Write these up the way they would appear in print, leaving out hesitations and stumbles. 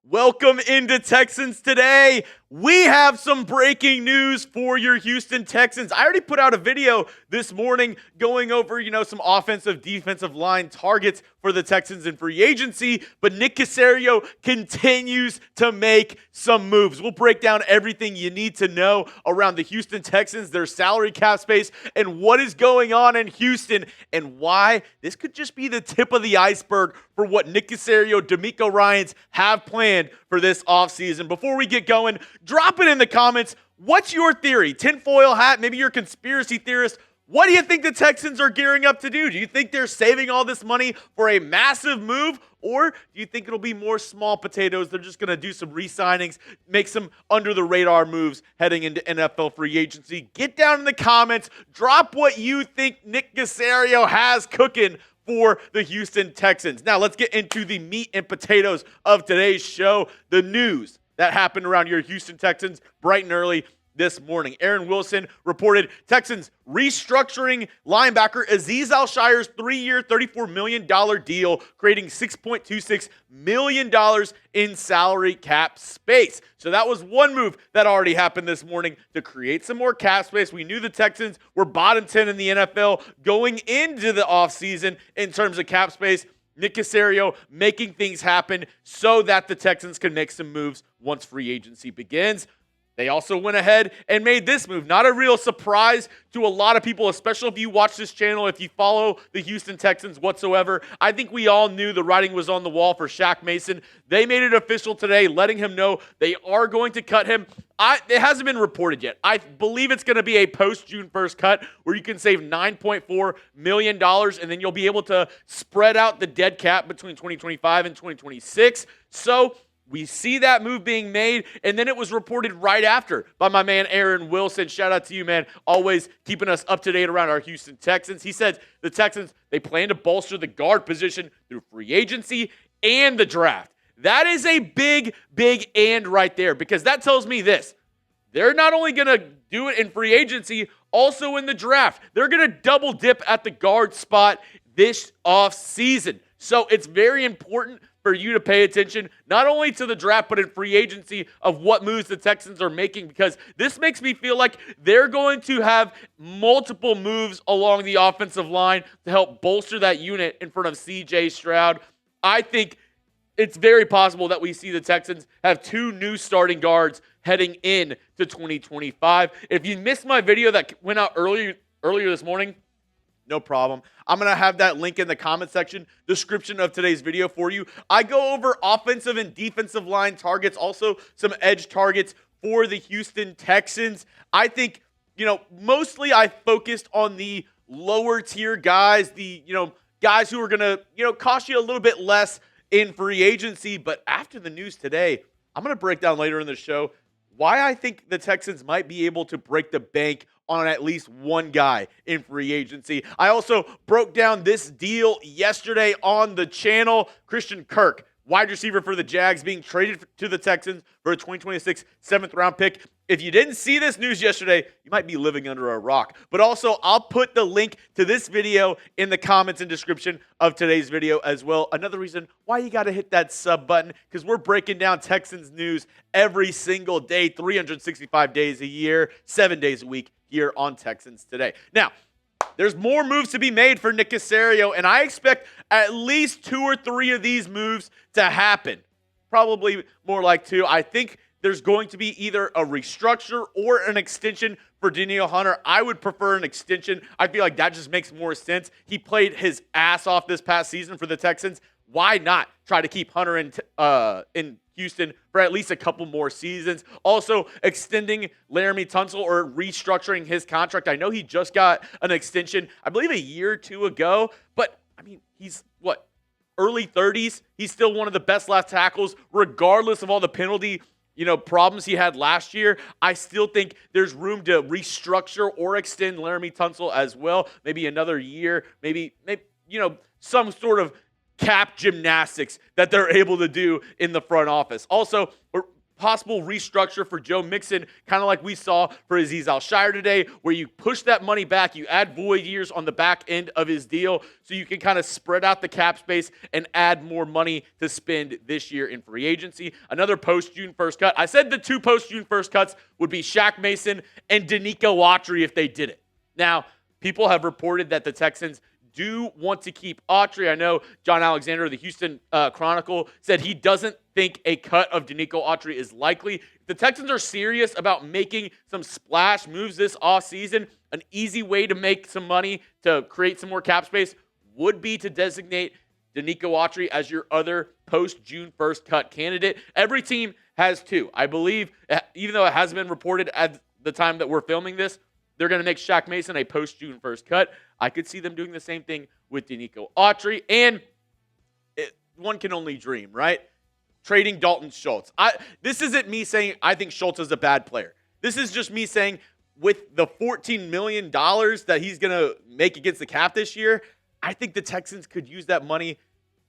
Welcome into Texans Today. We have some breaking news for your Houston Texans. I already put out a video this morning going over, some offensive, defensive line targets for the Texans in free agency, but Nick Caserio continues to make some moves. We'll break down everything you need to know around the Houston Texans, their salary cap space, and what is going on in Houston, and why this could just be the tip of the iceberg for what Nick Caserio, DeMeco Ryans have planned for this offseason. Before we get going, drop it in the comments. What's your theory? Tinfoil hat, maybe you're a conspiracy theorist. What do you think the Texans are gearing up to do? Do you think they're saving all this money for a massive move? Or do you think it'll be more small potatoes? They're just going to do some re-signings, make some under-the-radar moves heading into NFL free agency. Get down in the comments. Drop what you think Nick Caserio has cooking for the Houston Texans. Now, let's get into the meat and potatoes of today's show, the news that happened around your Houston Texans bright and early this morning. Aaron Wilson reported Texans restructuring linebacker Azeez Al-Shaair's 3-year, $34 million deal, creating $6.26 million in salary cap space. So that was one move that already happened this morning to create some more cap space. We knew the Texans were bottom 10 in the NFL going into the offseason in terms of cap space. Nick Caserio making things happen so that the Texans can make some moves once free agency begins. They also went ahead and made this move. Not a real surprise to a lot of people, especially if you watch this channel, if you follow the Houston Texans whatsoever. I think we all knew the writing was on the wall for Shaq Mason. They made it official today, letting him know they are going to cut him. It hasn't been reported yet. I believe it's going to be a post-June 1st cut where you can save $9.4 million, and then you'll be able to spread out the dead cap between 2025 and 2026. So we see that move being made, and then it was reported right after by my man Aaron Wilson. Shout out to you, man. Always keeping us up to date around our Houston Texans. He said the Texans, they plan to bolster the guard position through free agency and the draft. That is a big, big and right there, because that tells me this. They're not only going to do it in free agency, also in the draft. They're going to double dip at the guard spot this offseason. So it's very important for you to pay attention, not only to the draft, but in free agency of what moves the Texans are making, because this makes me feel like they're going to have multiple moves along the offensive line to help bolster that unit in front of C.J. Stroud. I think it's very possible that we see the Texans have 2 new starting guards heading in to 2025. If you missed my video that went out earlier this morning, no problem. I'm going to have that link in the comment section, description of today's video for you. I go over offensive and defensive line targets, also some edge targets for the Houston Texans. I think, mostly I focused on the lower tier guys, the, guys who are going to, cost you a little bit less in free agency. But after the news today, I'm going to break down later in the show why I think the Texans might be able to break the bank on at least one guy in free agency. I also broke down this deal yesterday on the channel. Christian Kirk, wide receiver for the Jags, being traded to the Texans for a 2026 7th-round pick. If you didn't see this news yesterday, you might be living under a rock. But also, I'll put the link to this video in the comments and description of today's video as well. Another reason why you got to hit that sub button, because we're breaking down Texans news every single day, 365 days a year, 7 days a week here on Texans Today. Now, there's more moves to be made for Nick Caserio, and I expect at least 2 or 3 of these moves to happen. Probably more like 2. I think there's going to be either a restructure or an extension for Danielle Hunter. I would prefer an extension. I feel like that just makes more sense. He played his ass off this past season for the Texans. Why not try to keep Hunter in Houston for at least a couple more seasons? Also, extending Jeremy Tunsil or restructuring his contract. I know he just got an extension, I believe a year or 2 ago, but I mean, he's early 30s. He's still one of the best left tackles, regardless of all the penalty problems he had last year. I still think there's room to restructure or extend Jeremy Tunsil as well. Maybe another year, maybe some sort of cap gymnastics that they're able to do in the front office. Also, possible restructure for Joe Mixon, kind of like we saw for Azeez Al-Shaair today, where you push that money back, you add void years on the back end of his deal so you can kind of spread out the cap space and add more money to spend this year in free agency. Another post-June 1st cut. I said the two post-June 1st cuts would be Shaq Mason and Danico Autry if they did it. Now, people have reported that the Texans do want to keep Autry. I know John Alexander of the Houston Chronicle said he doesn't think a cut of Danico Autry is likely. If the Texans are serious about making some splash moves this offseason, an easy way to make some money to create some more cap space would be to designate Danico Autry as your other post-June 1st cut candidate. Every team has two. I believe, even though it hasn't been reported at the time that we're filming this, they're going to make Shaq Mason a post-June 1st cut. I could see them doing the same thing with Danico Autry. And one can only dream, right? Trading Dalton Schultz. This isn't me saying I think Schultz is a bad player. This is just me saying with the $14 million that he's going to make against the cap this year, I think the Texans could use that money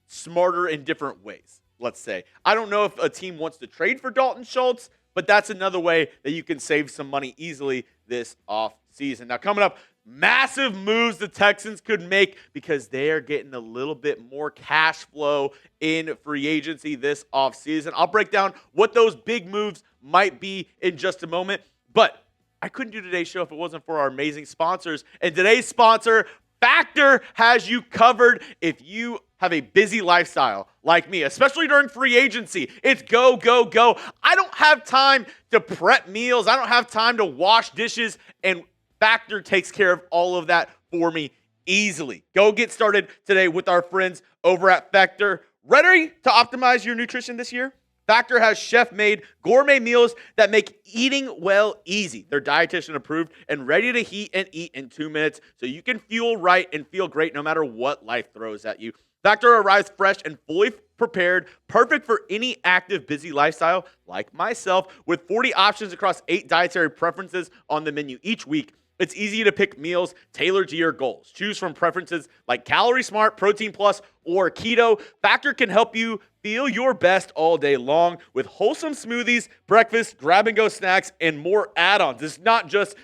smarter in different ways, let's say. I don't know if a team wants to trade for Dalton Schultz, but that's another way that you can save some money easily this offseason. Now, coming up, massive moves the Texans could make because they are getting a little bit more cash flow in free agency this offseason. I'll break down what those big moves might be in just a moment. But I couldn't do today's show if it wasn't for our amazing sponsors. And today's sponsor, Factor, has you covered if you have a busy lifestyle like me, especially during free agency. It's go, go, go. I don't have time to prep meals. I don't have time to wash dishes, and Factor takes care of all of that for me easily. Go get started today with our friends over at Factor. Ready to optimize your nutrition this year? Factor has chef-made gourmet meals that make eating well easy. They're dietitian approved and ready to heat and eat in 2 minutes so you can fuel right and feel great no matter what life throws at you. Factor arrives fresh and fully prepared, perfect for any active, busy lifestyle like myself, with 40 options across 8 dietary preferences on the menu each week. It's easy to pick meals tailored to your goals. Choose from preferences like Calorie Smart, Protein Plus, or Keto. Factor can help you feel your best all day long with wholesome smoothies, breakfast, grab-and-go snacks, and more add-ons. It's not just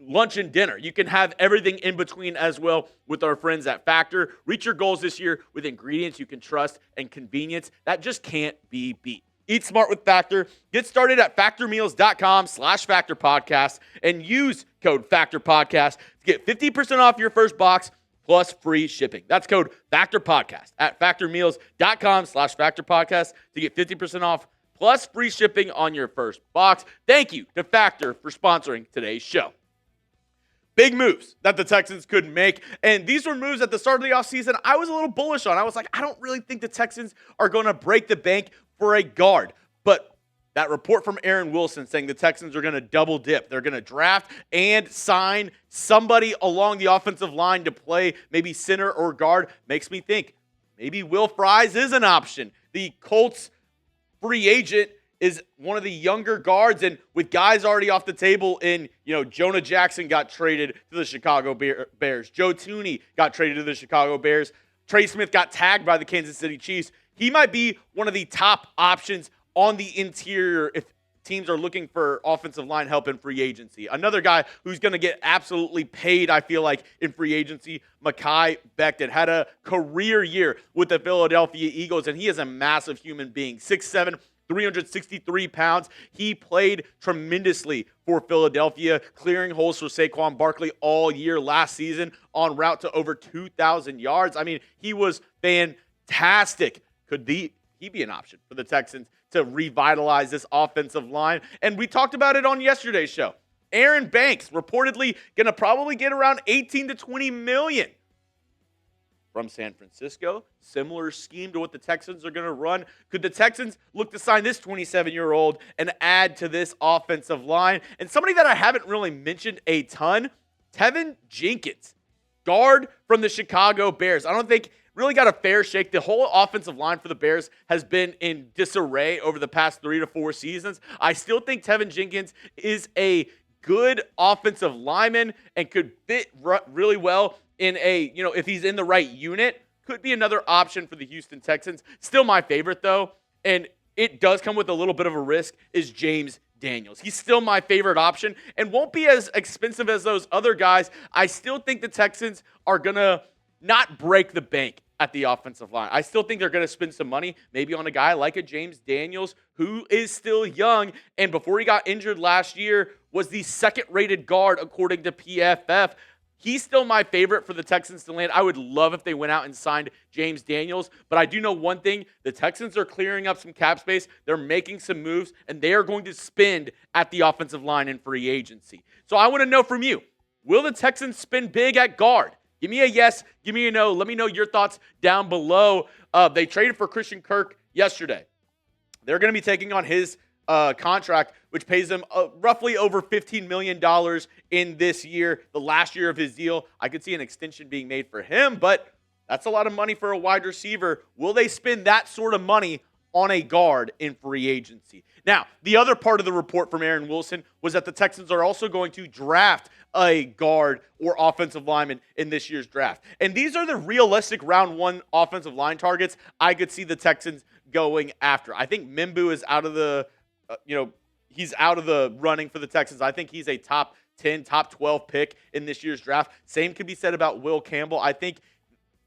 lunch and dinner. You can have everything in between as well with our friends at Factor. Reach your goals this year with ingredients you can trust and convenience that just can't be beat. Eat smart with Factor. Get started at factormeals.com/factorpodcast and use code factorpodcast to get 50% off your first box plus free shipping. That's code factorpodcast at factormeals.com/factorpodcast to get 50% off plus free shipping on your first box. Thank you to Factor for sponsoring today's show. Big moves that the Texans could make. And these were moves at the start of the offseason I was a little bullish on. I was like, I don't really think the Texans are going to break the bank for a guard. But that report from Aaron Wilson saying the Texans are going to double dip. They're going to draft and sign somebody along the offensive line to play maybe center or guard makes me think maybe Will Fries is an option. The Colts free agent is one of the younger guards, and with guys already off the table Jonah Jackson got traded to the Chicago Bears. Joe Thuney got traded to the Chicago Bears. Trey Smith got tagged by the Kansas City Chiefs. He might be one of the top options on the interior if teams are looking for offensive line help in free agency. Another guy who's going to get absolutely paid, I feel like, in free agency, Mekhi Becton, had a career year with the Philadelphia Eagles, and he is a massive human being. 6'7", 363 pounds. He played tremendously for Philadelphia, clearing holes for Saquon Barkley all year last season, en route to over 2,000 yards. I mean, he was fantastic. Could he be an option for the Texans to revitalize this offensive line? And we talked about it on yesterday's show. Aaron Banks reportedly going to probably get around 18 to 20 million from San Francisco. Similar scheme to what the Texans are going to run. Could the Texans look to sign this 27-year-old and add to this offensive line? And somebody that I haven't really mentioned a ton, Tevin Jenkins, guard from the Chicago Bears. I don't think really got a fair shake. The whole offensive line for the Bears has been in disarray over the past 3 to 4 seasons. I still think Tevin Jenkins is a good offensive lineman and could fit really well in if he's in the right unit, could be another option for the Houston Texans. Still my favorite, though. And it does come with a little bit of a risk, is James Daniels. He's still my favorite option and won't be as expensive as those other guys. I still think the Texans are going to not break the bank at the offensive line. I still think they're going to spend some money, maybe on a guy like a James Daniels, who is still young, and before he got injured last year, was the second-rated guard according to PFF. He's still my favorite for the Texans to land. I would love if they went out and signed James Daniels, but I do know one thing. The Texans are clearing up some cap space. They're making some moves, and they are going to spend at the offensive line in free agency. So I want to know from you, will the Texans spend big at guard? Give me a yes. Give me a no. Let me know your thoughts down below. They traded for Christian Kirk yesterday. They're going to be taking on his contract, which pays them roughly over $15 million in this year, the last year of his deal. I could see an extension being made for him, but that's a lot of money for a wide receiver. Will they spend that sort of money on a guard in free agency? Now, the other part of the report from Aaron Wilson was that the Texans are also going to draft a guard or offensive lineman in this year's draft. And these are the realistic round one offensive line targets I could see the Texans going after. I think Mimbu is out of the he's out of the running for the Texans. I think he's a top 10, top 12 pick in this year's draft. Same can be said about Will Campbell. I think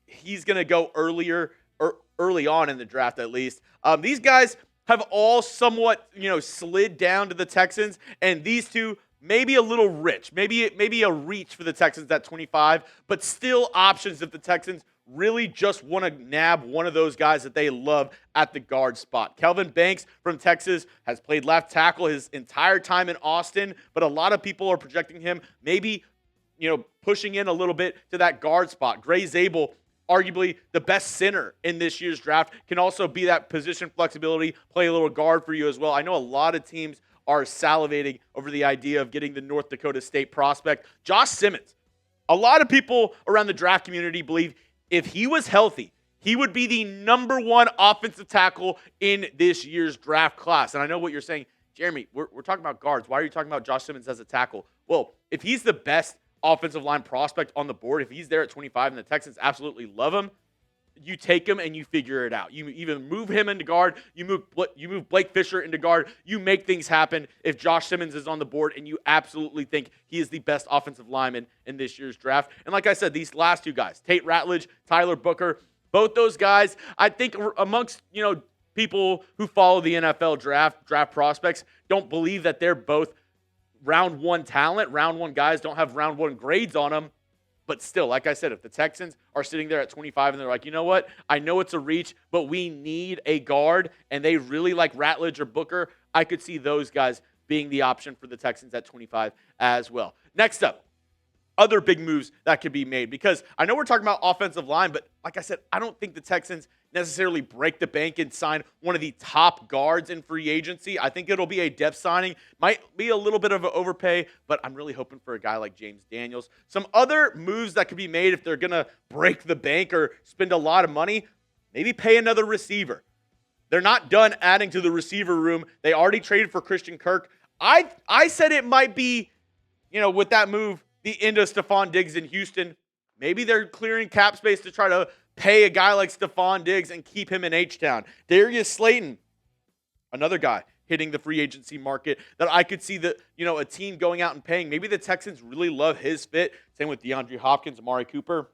he's going to go early on in the draft at least. These guys have all somewhat, slid down to the Texans, and these two maybe a little rich, maybe a reach for the Texans at 25, but still options if the Texans really just want to nab one of those guys that they love at the guard spot. Kelvin Banks from Texas has played left tackle his entire time in Austin, but a lot of people are projecting him maybe, pushing in a little bit to that guard spot. Gray Zabel, arguably the best center in this year's draft, can also be that position flexibility, play a little guard for you as well. I know a lot of teams are salivating over the idea of getting the North Dakota State prospect, Josh Simmons. A lot of people around the draft community believe if he was healthy, he would be the number one offensive tackle in this year's draft class. And I know what you're saying, Jeremy, we're talking about guards. Why are you talking about Josh Simmons as a tackle? Well, if he's the best offensive line prospect on the board, if he's there at 25 and the Texans absolutely love him, you take him and you figure it out. You even move him into guard, you move Blake Fisher into guard, you make things happen if Josh Simmons is on the board and you absolutely think he is the best offensive lineman in this year's draft. And like I said, these last two guys, Tate Ratledge, Tyler Booker, both those guys, I think amongst, people who follow the NFL draft prospects don't believe that they're both round one talent. Round one guys don't have round one grades on them. But still, like I said, if the Texans are sitting there at 25 and they're like, you know what? I know it's a reach, but we need a guard, and they really like Ratledge or Booker, I could see those guys being the option for the Texans at 25 as well. Next up, other big moves that could be made, because I know we're talking about offensive line, but like I said, I don't think the Texans necessarily break the bank and sign one of the top guards in free agency. I think it'll be a depth signing. Might be a little bit of an overpay, but I'm really hoping for a guy like James Daniels. Some other moves that could be made if they're going to break the bank or spend a lot of money, maybe pay another receiver. They're not done adding to the receiver room. They already traded for Christian Kirk. I said it might be, with that move, the end of Stefon Diggs in Houston. Maybe they're clearing cap space to try to pay a guy like Stefon Diggs and keep him in H-Town. Darius Slayton, another guy hitting the free agency market that I could see a team going out and paying. Maybe the Texans really love his fit. Same with DeAndre Hopkins, Amari Cooper.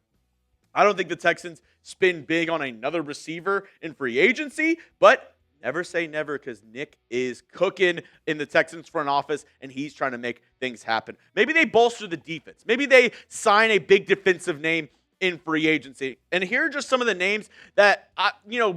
I don't think the Texans spin big on another receiver in free agency, but never say never, because Nick is cooking in the Texans front office, and he's trying to make things happen. Maybe they bolster the defense. Maybe they sign a big defensive name in free agency. And here are just some of the names that,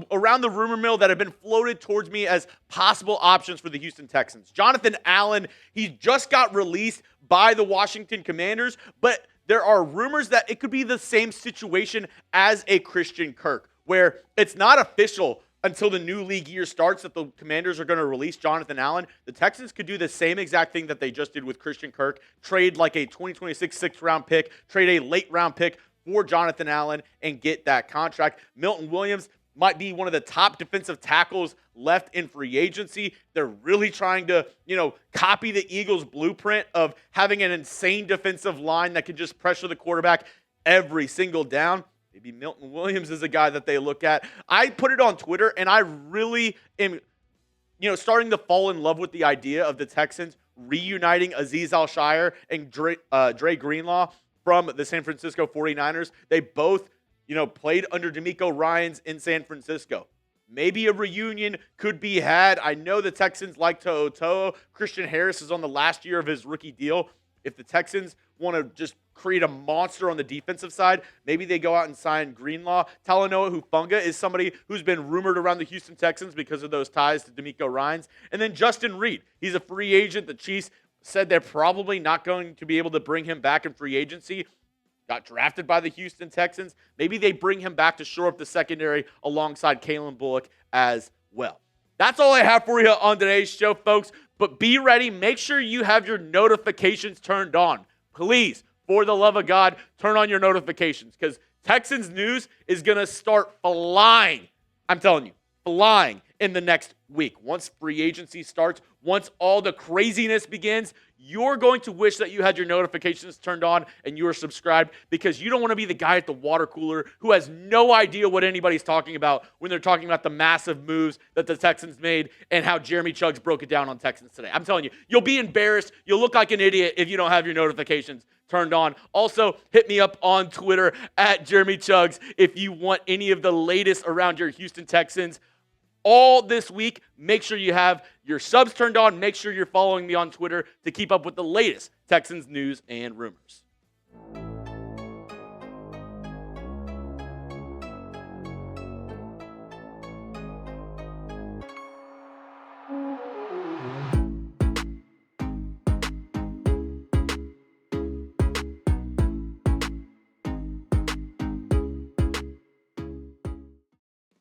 around the rumor mill that have been floated towards me as possible options for the Houston Texans. Jonathan Allen, he just got released by the Washington Commanders, but there are rumors that it could be the same situation as a Christian Kirk, where it's not official until the new league year starts that the Commanders are going to release Jonathan Allen. The Texans could do the same exact thing that they just did with Christian Kirk, trade like a 2026 sixth-round pick, trade a late-round pick for Jonathan Allen and get that contract. Milton Williams might be one of the top defensive tackles left in free agency. They're really trying to, copy the Eagles' blueprint of having an insane defensive line that can just pressure the quarterback every single down. Maybe Milton Williams is a guy that they look at. I put it on Twitter, and I really am starting to fall in love with the idea of the Texans reuniting Azeez Al-Shaair and Dre Greenlaw from the San Francisco 49ers. They both, played under DeMeco Ryans in San Francisco. Maybe a reunion could be had. I know the Texans like To'o. Christian Harris is on the last year of his rookie deal. If the Texans want to just create a monster on the defensive side, maybe they go out and sign Greenlaw. Talanoa Hufanga is somebody who's been rumored around the Houston Texans because of those ties to DeMeco Ryans. And then Justin Reed. He's a free agent. The Chiefs said they're probably not going to be able to bring him back in free agency. Got drafted by the Houston Texans. Maybe they bring him back to shore up the secondary alongside Kalen Bullock as well. That's all I have for you on today's show, folks. But be ready. Make sure you have your notifications turned on. Please, for the love of God, turn on your notifications because Texans news is going to start flying. I'm telling you, flying in the next week. Once free agency starts, once all the craziness begins, you're going to wish that you had your notifications turned on and you were subscribed because you don't want to be the guy at the water cooler who has no idea what anybody's talking about when they're talking about the massive moves that the Texans made and how Jeremy Chuggs broke it down on Texans Today. I'm telling you, you'll be embarrassed. You'll look like an idiot if you don't have your notifications turned on. Also, hit me up on Twitter at Jeremy Chuggs if you want any of the latest around your Houston Texans. All this week, make sure you have your subs turned on. Make sure you're following me on Twitter to keep up with the latest Texans news and rumors.